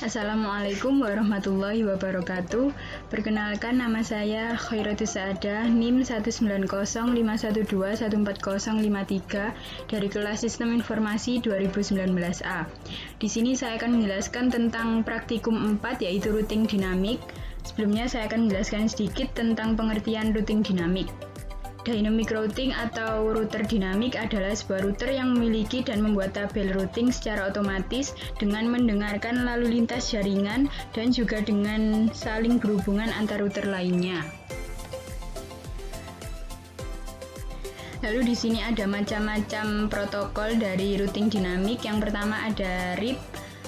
Assalamualaikum warahmatullahi wabarakatuh. Perkenalkan, nama saya Khairatus Saadah, NIM 1905012140053 dari kelas Sistem Informasi 2019A. Di sini saya akan menjelaskan tentang praktikum 4 yaitu routing dinamik. Sebelumnya saya akan menjelaskan sedikit tentang pengertian routing dinamik. Dynamic routing atau router dinamik adalah sebuah router yang memiliki dan membuat tabel routing secara otomatis dengan mendengarkan lalu lintas jaringan dan juga dengan saling berhubungan antar router lainnya. Lalu di sini ada macam-macam protokol dari routing dinamik. Yang pertama ada RIP,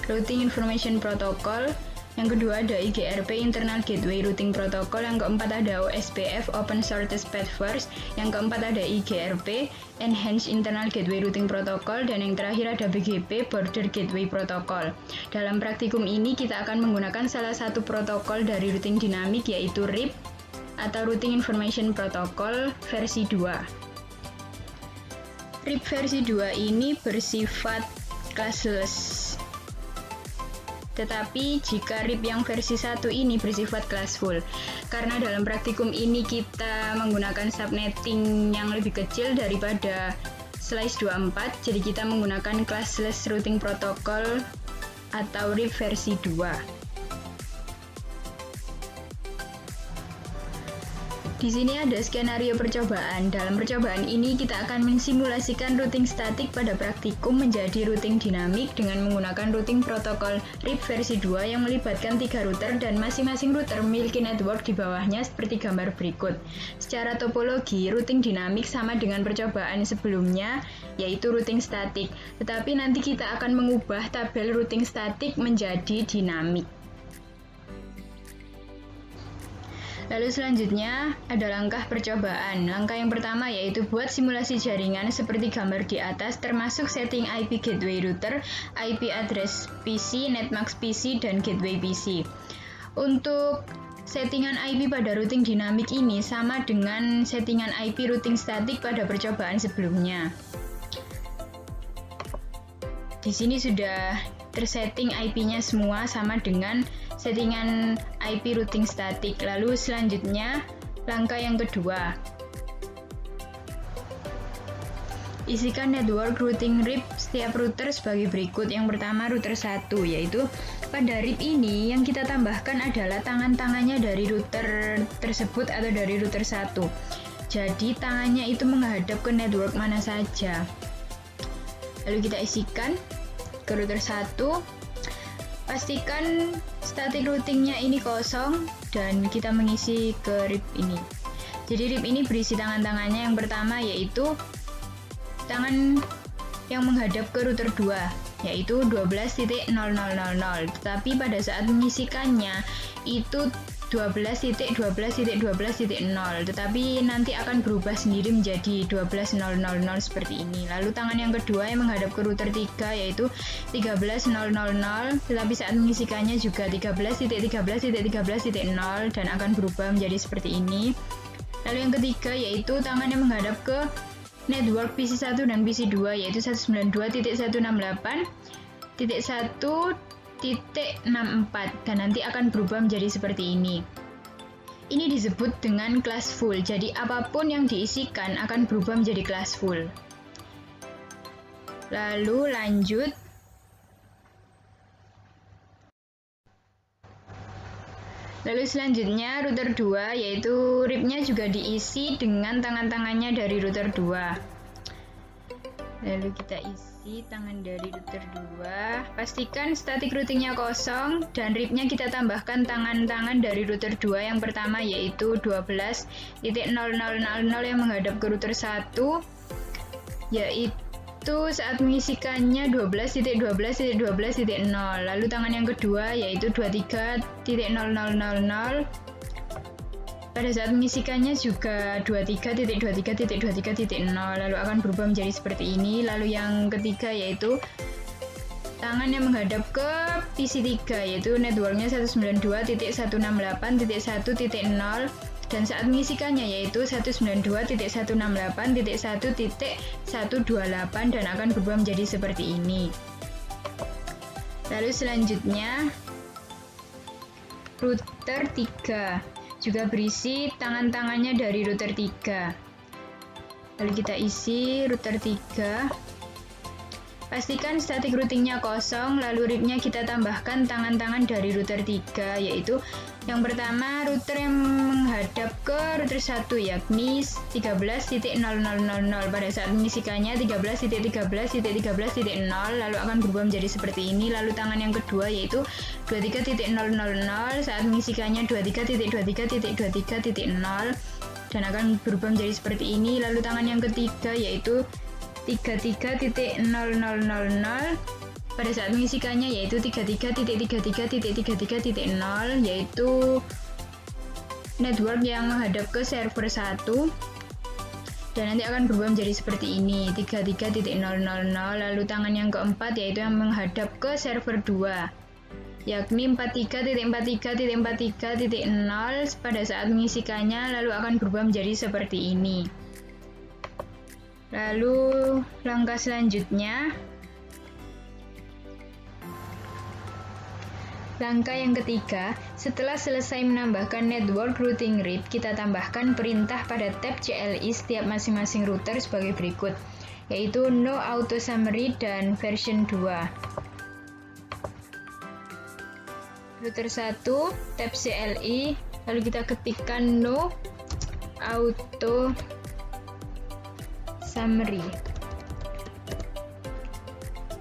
Routing Information Protocol. Yang kedua ada IGRP, Internal Gateway Routing Protocol. Yang keempat ada OSPF, Open Shortest Path First. Yang keempat ada IGRP, Enhanced Internal Gateway Routing Protocol. Dan yang terakhir ada BGP, Border Gateway Protocol. Dalam praktikum ini kita akan menggunakan salah satu protokol dari routing dinamik yaitu RIP atau Routing Information Protocol versi 2. RIP versi 2 ini bersifat classless. Tetapi jika RIP yang versi 1 ini bersifat classful, karena dalam praktikum ini kita menggunakan subnetting yang lebih kecil daripada slice 24, jadi kita menggunakan classless routing protocol atau RIP versi 2. Di sini ada skenario percobaan. Dalam percobaan ini kita akan mensimulasikan routing statik pada praktikum menjadi routing dinamik dengan menggunakan routing protokol RIP versi 2 yang melibatkan 3 router dan masing-masing router memiliki network di bawahnya seperti gambar berikut. Secara topologi, routing dinamik sama dengan percobaan sebelumnya yaitu routing statik, tetapi nanti kita akan mengubah tabel routing statik menjadi dinamik. Lalu selanjutnya ada langkah percobaan. Langkah yang pertama yaitu buat simulasi jaringan seperti gambar di atas termasuk setting IP gateway router, IP address PC, netmask PC, dan gateway PC. Untuk settingan IP pada routing dinamik ini sama dengan settingan IP routing statik pada percobaan sebelumnya. Di sini sudah tersetting IP-nya semua sama dengan settingan IP routing statik. Lalu selanjutnya langkah yang kedua, isikan network routing RIP setiap router sebagai berikut. Yang pertama router 1, yaitu pada RIP ini yang kita tambahkan adalah tangan-tangannya dari router tersebut atau dari router 1. Jadi tangannya itu menghadap ke network mana saja. Lalu kita isikan ke router 1. Pastikan static routingnya ini kosong dan kita mengisi ke RIP ini. Jadi RIP ini berisi tangan-tangannya. Yang pertama yaitu tangan yang menghadap ke router 2 yaitu 12.0000. Tetapi pada saat mengisikannya itu 12.12.12.0, tetapi nanti akan berubah sendiri menjadi 12.000 seperti ini. Lalu tangan yang kedua yang menghadap ke router 3 yaitu 13.000, tetapi saat mengisikannya juga 13.13.13.0 dan akan berubah menjadi seperti ini. Lalu yang ketiga yaitu tangan yang menghadap ke network PC1 dan PC2 yaitu 192.168.1.64 dan nanti akan berubah menjadi seperti ini. Ini disebut dengan classful. Jadi apapun yang diisikan akan berubah menjadi classful. Lalu lanjut. Lalu selanjutnya router 2 yaitu RIP-nya juga diisi dengan tangan-tangannya dari router 2. Lalu kita isi tangan dari router 2. Pastikan static routingnya kosong dan RIP-nya kita tambahkan tangan-tangan dari router 2. Yang pertama yaitu 12.0000 yang menghadap ke router 1, yaitu saat mengisikannya 12.12.12.0. Lalu tangan yang kedua yaitu 23.000. Pada saat mengisikannya juga 23.23.23.0, lalu akan berubah menjadi seperti ini. Lalu yang ketiga yaitu tangan yang menghadap ke PC3 yaitu networknya 192.168.1.0 dan saat mengisikannya yaitu 192.168.1.128 dan akan berubah menjadi seperti ini. Lalu selanjutnya router 3, juga berisi tangan-tangannya dari router 3. Lalu kita isi router 3. Pastikan static routingnya kosong, lalu RIP-nya kita tambahkan tangan-tangan dari router 3, yaitu yang pertama router yang menghadap ke router 1, yakni 13.0.0.0. Pada saat mengisikannya 13.13.13.0, lalu akan berubah menjadi seperti ini. Lalu tangan yang kedua yaitu 23.0.0, saat mengisikannya 23.23.23.0 dan akan berubah menjadi seperti ini. Lalu tangan yang ketiga yaitu 33.0.0.0, pada saat mengisikannya yaitu 33.33.33.0, yaitu network yang menghadap ke server 1, dan nanti akan berubah menjadi seperti ini 33.0.0. Lalu tangan yang keempat yaitu yang menghadap ke server 2, yakni 43.43.43.0, pada saat mengisikannya lalu akan berubah menjadi seperti ini. Lalu langkah selanjutnya, langkah yang ketiga, setelah selesai menambahkan network routing RIP, kita tambahkan perintah pada tab CLI setiap masing-masing router sebagai berikut, yaitu no auto summary dan version 2. Router 1, tab CLI, lalu kita ketikkan no auto summary,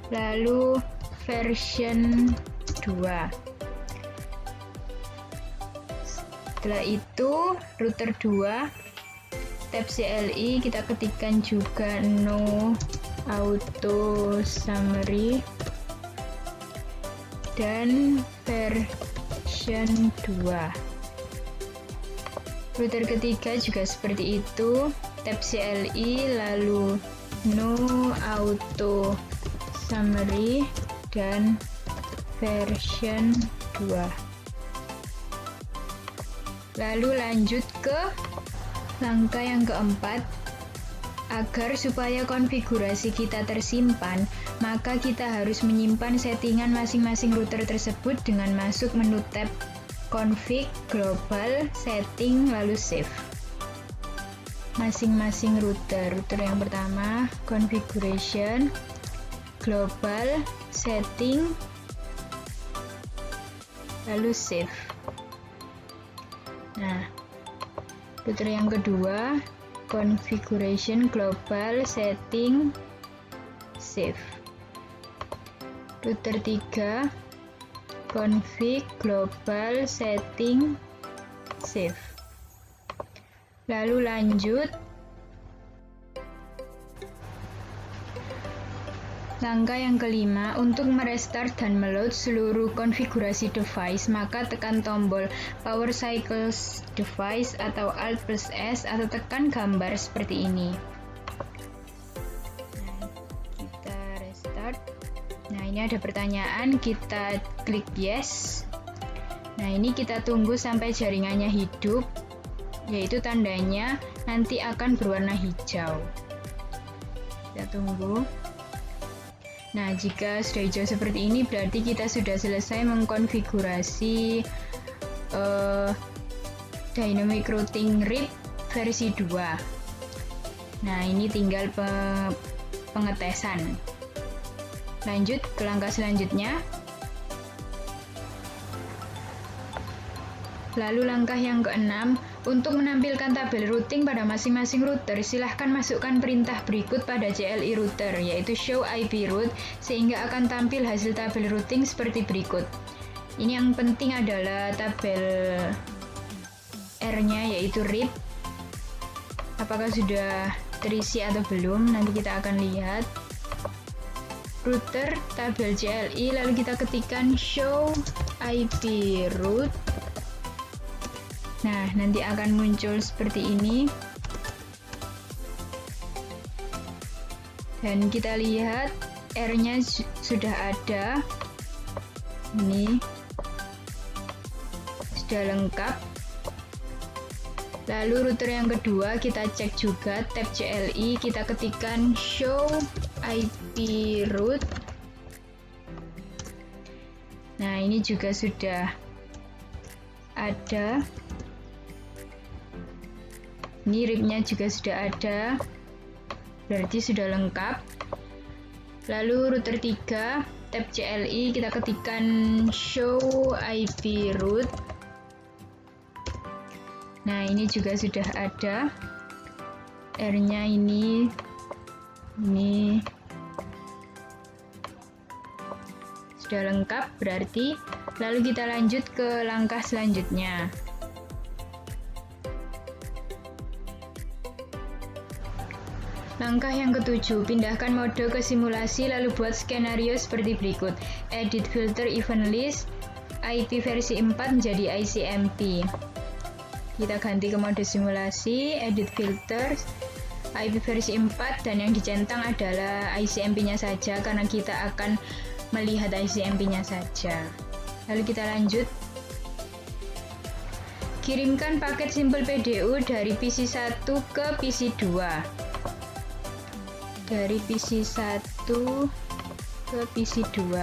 lalu version 2. Setelah itu router 2, tab CLI, kita ketikkan juga no auto summary dan version 2. Router ketiga juga seperti itu, tab CLI, lalu no auto summary dan version 2. Lalu lanjut ke langkah yang keempat. Agar supaya konfigurasi kita tersimpan, maka kita harus menyimpan settingan masing-masing router tersebut dengan masuk menu tab config, global, setting, lalu save. Masing-masing router yang pertama configuration, global, setting, lalu save. Nah, router yang kedua configuration, global, setting, save. Router 3 config, global, setting, save. Lalu lanjut langkah yang kelima. Untuk merestart dan meload seluruh konfigurasi device, maka tekan tombol power cycles device atau Alt plus S atau tekan gambar seperti ini. Nah, kita restart. Nah, ini ada pertanyaan, kita klik yes. Nah, ini kita tunggu sampai jaringannya hidup, yaitu tandanya nanti akan berwarna hijau. Kita tunggu. Nah, jika sudah hijau seperti ini berarti kita sudah selesai mengkonfigurasi Dynamic Routing RIP versi 2. Nah, ini tinggal pengetesan. Lanjut ke langkah selanjutnya. Lalu langkah yang keenam, untuk menampilkan tabel routing pada masing-masing router, silahkan masukkan perintah berikut pada CLI router, yaitu show IP route, sehingga akan tampil hasil tabel routing seperti berikut. Ini yang penting adalah tabel R-nya, yaitu RIP. Apakah sudah terisi atau belum? Nanti kita akan lihat. Router, tabel CLI, lalu kita ketikkan show IP route. Nah, nanti akan muncul seperti ini. Dan kita lihat R-nya sudah ada. Ini sudah lengkap. Lalu router yang kedua kita cek juga tab CLI, kita ketikkan show IP route. Nah, ini juga sudah ada. Ini ribnya juga sudah ada, berarti sudah lengkap. Lalu router 3, tab CLI, kita ketikkan show IP route. Nah, ini juga sudah ada. R-nya ini sudah lengkap berarti. Lalu kita lanjut ke langkah selanjutnya. Langkah yang ketujuh, pindahkan mode ke simulasi lalu buat skenario seperti berikut. Edit filter event list, IP versi 4 menjadi ICMP. Kita ganti ke mode simulasi, edit filter, IP versi 4, dan yang dicentang adalah ICMP-nya saja karena kita akan melihat ICMP-nya saja. Lalu kita lanjut. Kirimkan paket simple PDU dari PC 1 ke PC 2. Dari PC 1 ke PC 2.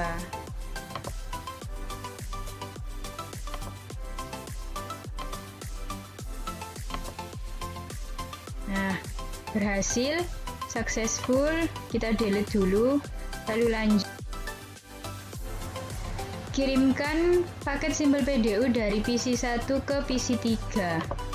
Nah, berhasil, successful. Kita delete dulu, lalu lanjut. Kirimkan paket simple PDU dari PC 1 ke PC 3.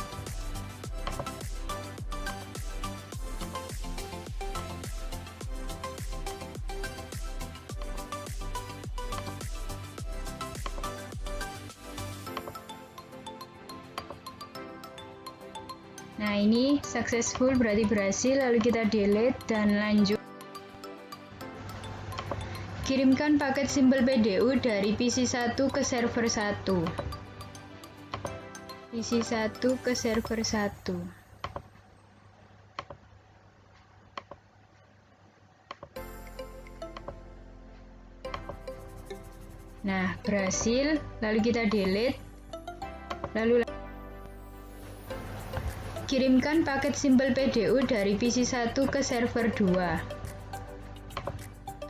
Nah, ini successful berarti berhasil, lalu kita delete dan lanjut. Kirimkan paket simple PDU dari PC 1 ke server 1. PC 1 ke server 1. Nah, berhasil, lalu kita delete. Lalu kirimkan paket simple PDU dari PC 1 ke server 2.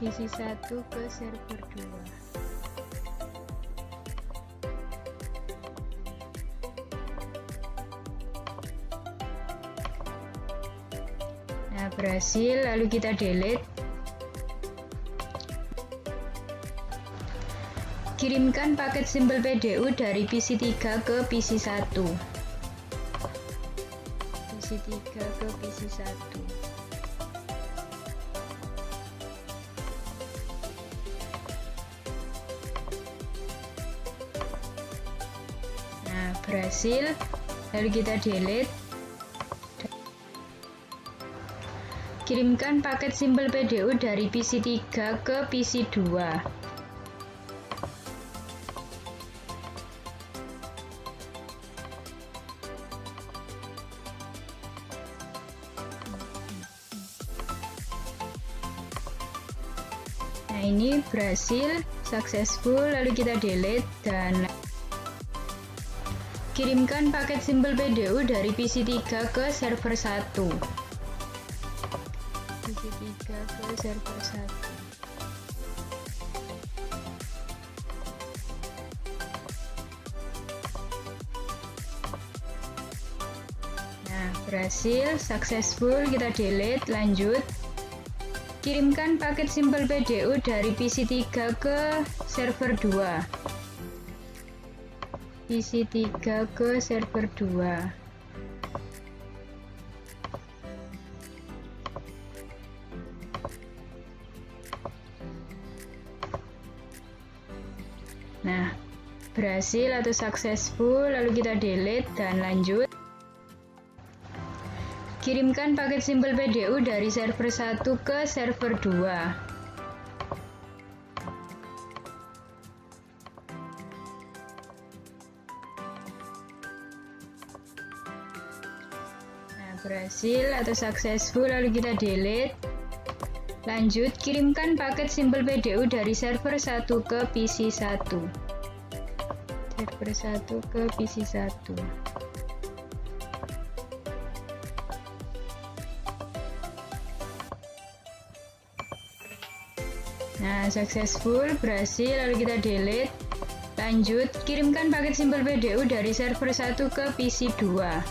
PC 1 ke server 2. Nah, berhasil, lalu kita delete. Kirimkan paket simple PDU dari PC 3 ke PC 1. PC 3 ke PC 1. Nah, berhasil, lalu kita delete. Kirimkan paket simple PDU dari PC 3 ke PC 2. Nah, ini berhasil, successful, lalu kita delete dan kirimkan paket simple PDU dari PC 3 ke server 1. PC 3 ke server 1. Nah, berhasil, successful, kita delete, lanjut. Kirimkan paket simple PDU dari PC 3 ke server 2. PC 3 ke server 2. Nah, berhasil atau successful, lalu kita delete dan lanjut. Kirimkan paket simple PDU dari server 1 ke server 2. Nah, berhasil atau successful, lalu kita delete. Lanjut, kirimkan paket simple PDU dari server 1 ke PC 1. Server 1 ke PC 1. Nah, successful, berhasil, lalu kita delete. Lanjut, kirimkan paket simpel PDU dari server 1 ke PC 2.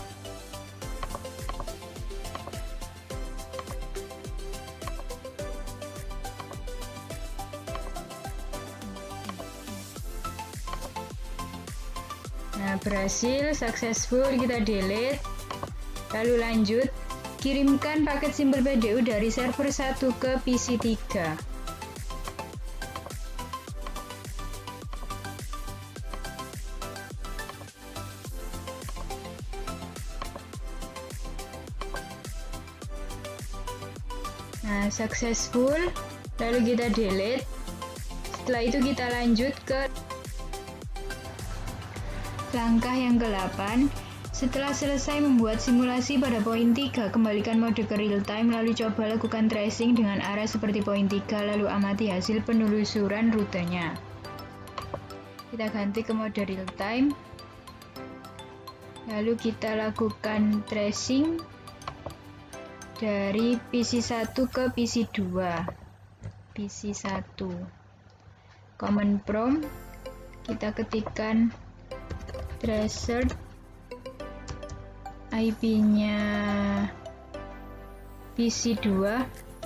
Nah, berhasil, successful, kita delete. Lalu lanjut, kirimkan paket simpel PDU dari server 1 ke PC 3. Nah, successful, lalu kita delete. Setelah itu kita lanjut ke langkah yang ke-8. Setelah selesai membuat simulasi pada poin 3, kembalikan mode ke real time, lalu coba lakukan tracing dengan arah seperti poin 3, lalu amati hasil penelusuran rutenya. Kita ganti ke mode real time, lalu kita lakukan tracing dari PC 1 ke PC 2. PC 1. Command prompt, kita ketikkan tracer, IP-nya PC 2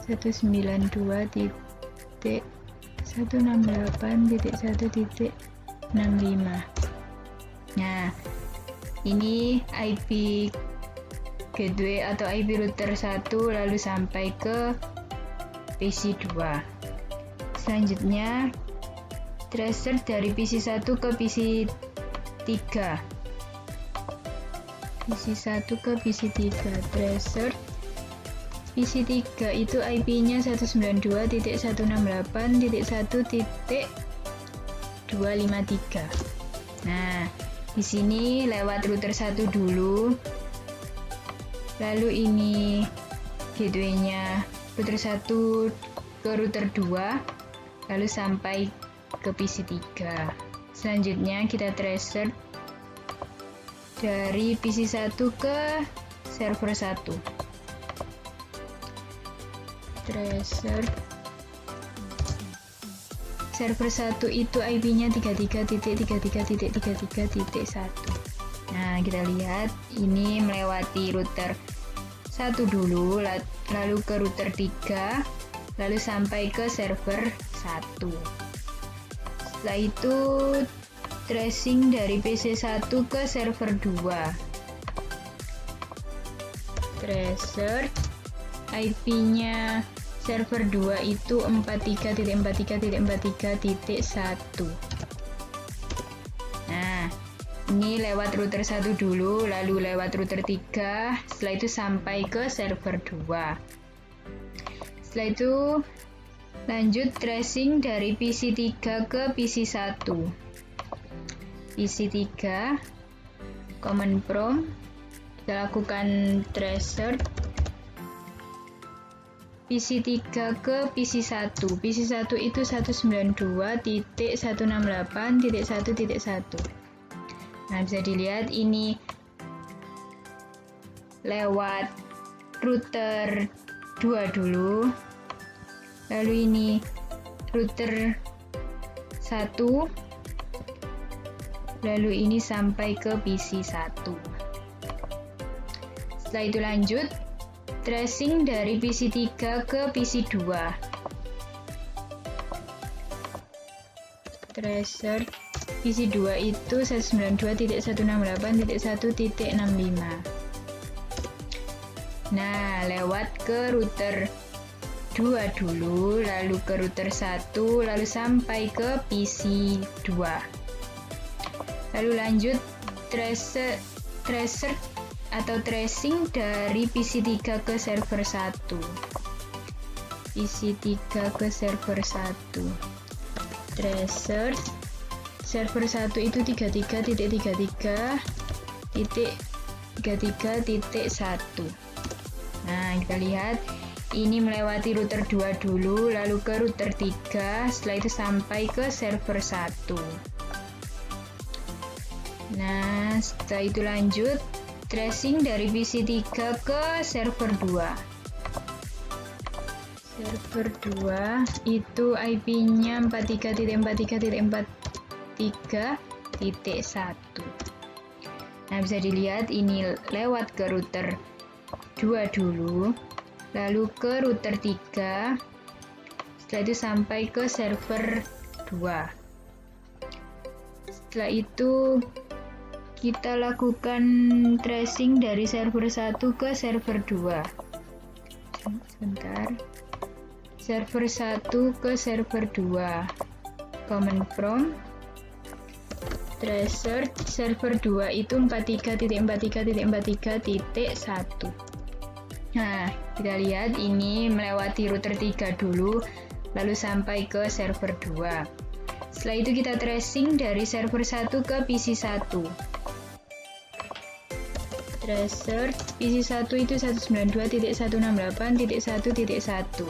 192.168.1.65. Nah, ini IP gateway atau IP router 1 lalu sampai ke PC 2. Selanjutnya tracer dari PC 1 ke PC 3. PC 1 ke PC 3. Tracer PC 3 itu IP-nya 192.168.1.253. Nah, di sini lewat router 1 dulu. Lalu ini gateway-nya router 1 ke router 2, lalu sampai ke PC 3. Selanjutnya kita tracer dari PC 1 ke server 1. Tracer server 1 itu IP-nya 33.33.33.1. Nah, kita lihat ini melewati router 1 dulu, lalu ke router 3, lalu sampai ke server 1. Setelah itu tracing dari PC 1 ke server 2. Tracer IP-nya server 2 itu 43.43.43.1. Nah, ini lewat router 1 dulu, lalu lewat router 3, setelah itu sampai ke server 2. Setelah itu lanjut tracing dari PC 3 ke PC 1. PC 3, command prompt, kita lakukan tracer PC 3 ke PC 1. PC 1 itu 192.168.1.1. Nah, bisa dilihat ini lewat router 2 dulu, lalu ini router 1, lalu ini sampai ke PC 1. Setelah itu lanjut tracing dari PC 3 ke PC 2. Tracer PC 2 itu 192.168.1.65. Nah, lewat ke router 2 dulu, lalu ke router 1, lalu sampai ke PC 2. Lalu lanjut tracer atau tracing dari PC 3 ke server 1. PC 3 ke server 1. Tracer server 1 itu 33.33.33.1. Nah, kita lihat ini melewati router 2 dulu, lalu ke router 3, setelah itu sampai ke server 1. Nah, setelah itu lanjut tracing dari PC 3 ke server 2. Server 2 itu IP-nya 43.43.43.1 3.1. Nah, bisa dilihat ini lewat ke router 2 dulu, lalu ke router 3, setelah itu sampai ke server 2. Setelah itu kita lakukan tracing dari server 1 ke server 2. Sebentar. Server 1 ke server 2. Command prompt tracer server 2 itu 43.43.43.1. Nah, kita lihat ini melewati router 3 dulu, lalu sampai ke server 2. Setelah itu kita tracing dari server 1 ke PC 1. Tracer PC 1 itu 192.168.1.1.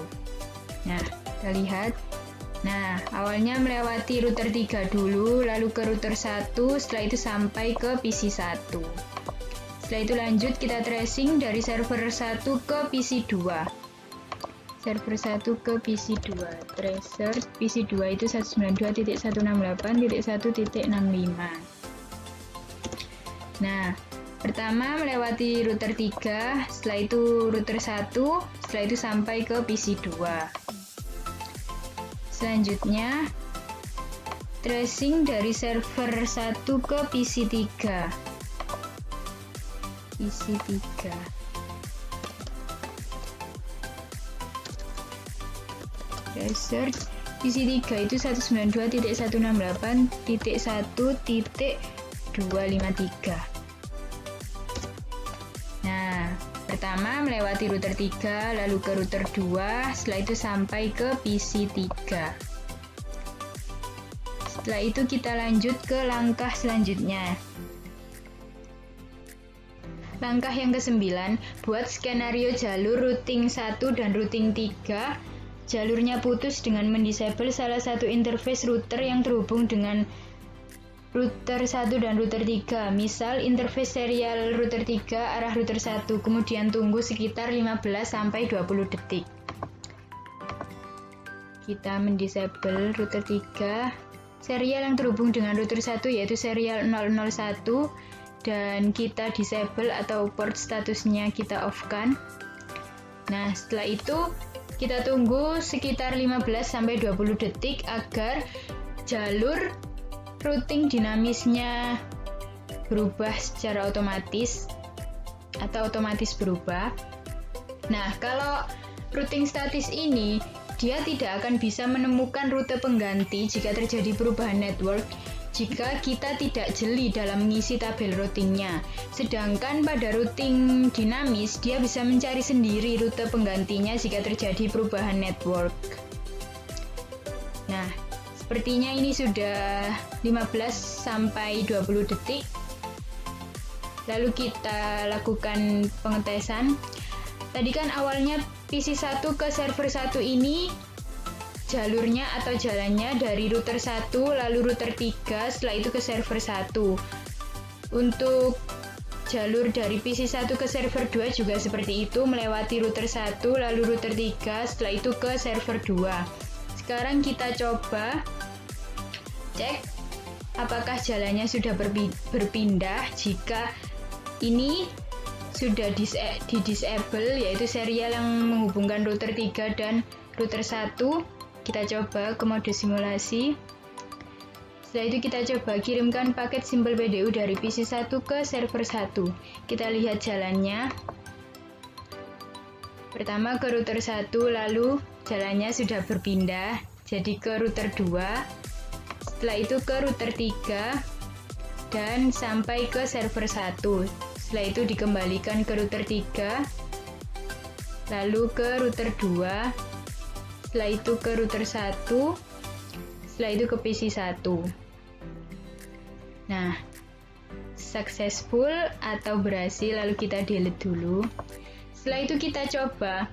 Nah, kita lihat. Nah, awalnya melewati router 3 dulu, lalu ke router 1, setelah itu sampai ke PC 1. Setelah itu lanjut kita tracing dari server 1 ke PC 2. Server 1 ke PC 2. Tracer PC 2 itu 192.168.1.65. Nah, pertama melewati router 3, setelah itu router 1, setelah itu sampai ke PC 2. Selanjutnya, tracing dari server 1 ke PC 3. PC 3. Tracer PC 3 itu 192.168.1.253. Nah, pertama melewati router 3, lalu ke router 2, setelah itu sampai ke PC 3. Setelah itu kita lanjut ke langkah selanjutnya. Langkah yang ke-9, buat skenario jalur routing 1 dan routing 3. Jalurnya putus dengan mendisable salah satu interface router yang terhubung dengan router 1 dan router 3. Misal interface serial router 3 arah router 1, kemudian tunggu sekitar 15-20 detik. Kita mendisable router 3. Serial yang terhubung dengan router 1 yaitu serial 001, dan kita disable atau port statusnya kita off-kan. Nah, setelah itu kita tunggu sekitar 15-20 detik agar jalur routing dinamisnya berubah secara otomatis atau otomatis berubah. Nah, kalau routing statis ini dia tidak akan bisa menemukan rute pengganti jika terjadi perubahan network jika kita tidak jeli dalam mengisi tabel routingnya. Sedangkan pada routing dinamis, dia bisa mencari sendiri rute penggantinya jika terjadi perubahan network. Nah, sepertinya ini sudah 15-20 detik. Lalu kita lakukan pengetesan. Tadi kan awalnya PC 1 ke server 1 ini jalurnya atau jalannya dari router 1 lalu router 3, setelah itu ke server 1. Untuk jalur dari PC 1 ke server 2 juga seperti itu, melewati router 1 lalu router 3, setelah itu ke server 2. Sekarang kita coba cek apakah jalannya sudah berpindah. Jika ini sudah di-disable, yaitu serial yang menghubungkan router 3 dan router 1, kita coba ke mode simulasi. Setelah itu kita coba kirimkan paket Simple PDU dari PC 1 ke server 1. Kita lihat jalannya. Pertama ke router 1, lalu jalannya sudah berpindah jadi ke router 2. Setelah itu ke router 3 dan sampai ke server 1. Setelah itu dikembalikan ke router 3, lalu ke router 2, setelah itu ke router 1, setelah itu ke PC 1. Nah, successful atau berhasil, lalu kita delete dulu. Setelah itu kita coba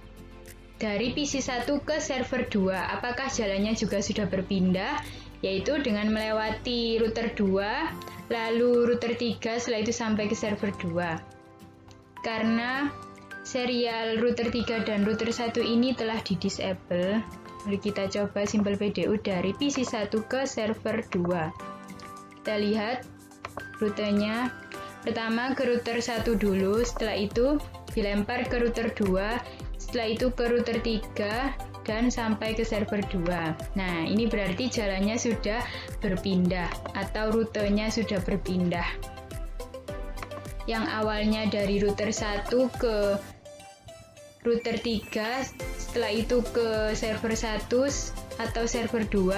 dari PC 1 ke server 2, apakah jalannya juga sudah berpindah, yaitu dengan melewati router 2, lalu router 3, setelah itu sampai ke server 2. Karena serial router 3 dan router 1 ini telah di-disable, lalu kita coba Simple PDU dari PC 1 ke server 2. Kita lihat rutenya. Pertama ke router 1 dulu, setelah itu dilempar ke router 2, setelah itu ke router 3, dan sampai ke server 2. Nah, ini berarti jalannya sudah berpindah atau rutenya sudah berpindah. Yang awalnya dari router 1 ke router 3, setelah itu ke server 1 atau server 2,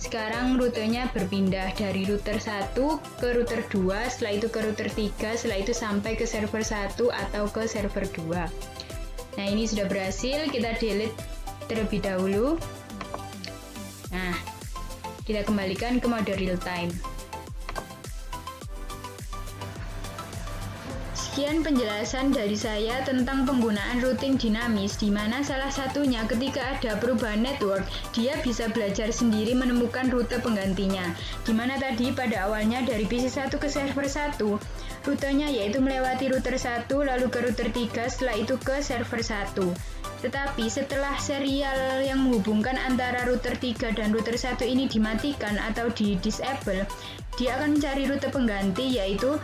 sekarang rutenya berpindah dari router 1 ke router 2, setelah itu ke router 3, setelah itu sampai ke server 1 atau ke server 2. Nah, ini sudah berhasil, kita delete terlebih dahulu. Nah, kita kembalikan ke mode real time. Sekian penjelasan dari saya tentang penggunaan routing dinamis, di mana salah satunya ketika ada perubahan network, dia bisa belajar sendiri menemukan rute penggantinya. Di mana tadi pada awalnya dari PC1 ke server 1, rutenya yaitu melewati router 1, lalu ke router 3, setelah itu ke server 1. Tetapi setelah serial yang menghubungkan antara router 3 dan router 1 ini dimatikan atau di-disable, dia akan mencari rute pengganti, yaitu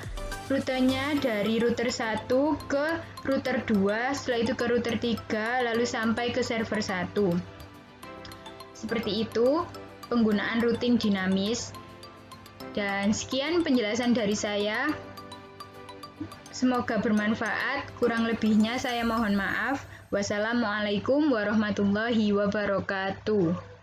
rutenya dari router 1 ke router 2, setelah itu ke router 3, lalu sampai ke server 1. Seperti itu penggunaan routing dinamis. Dan sekian penjelasan dari saya. Semoga bermanfaat, kurang lebihnya saya mohon maaf. Wassalamualaikum warahmatullahi wabarakatuh.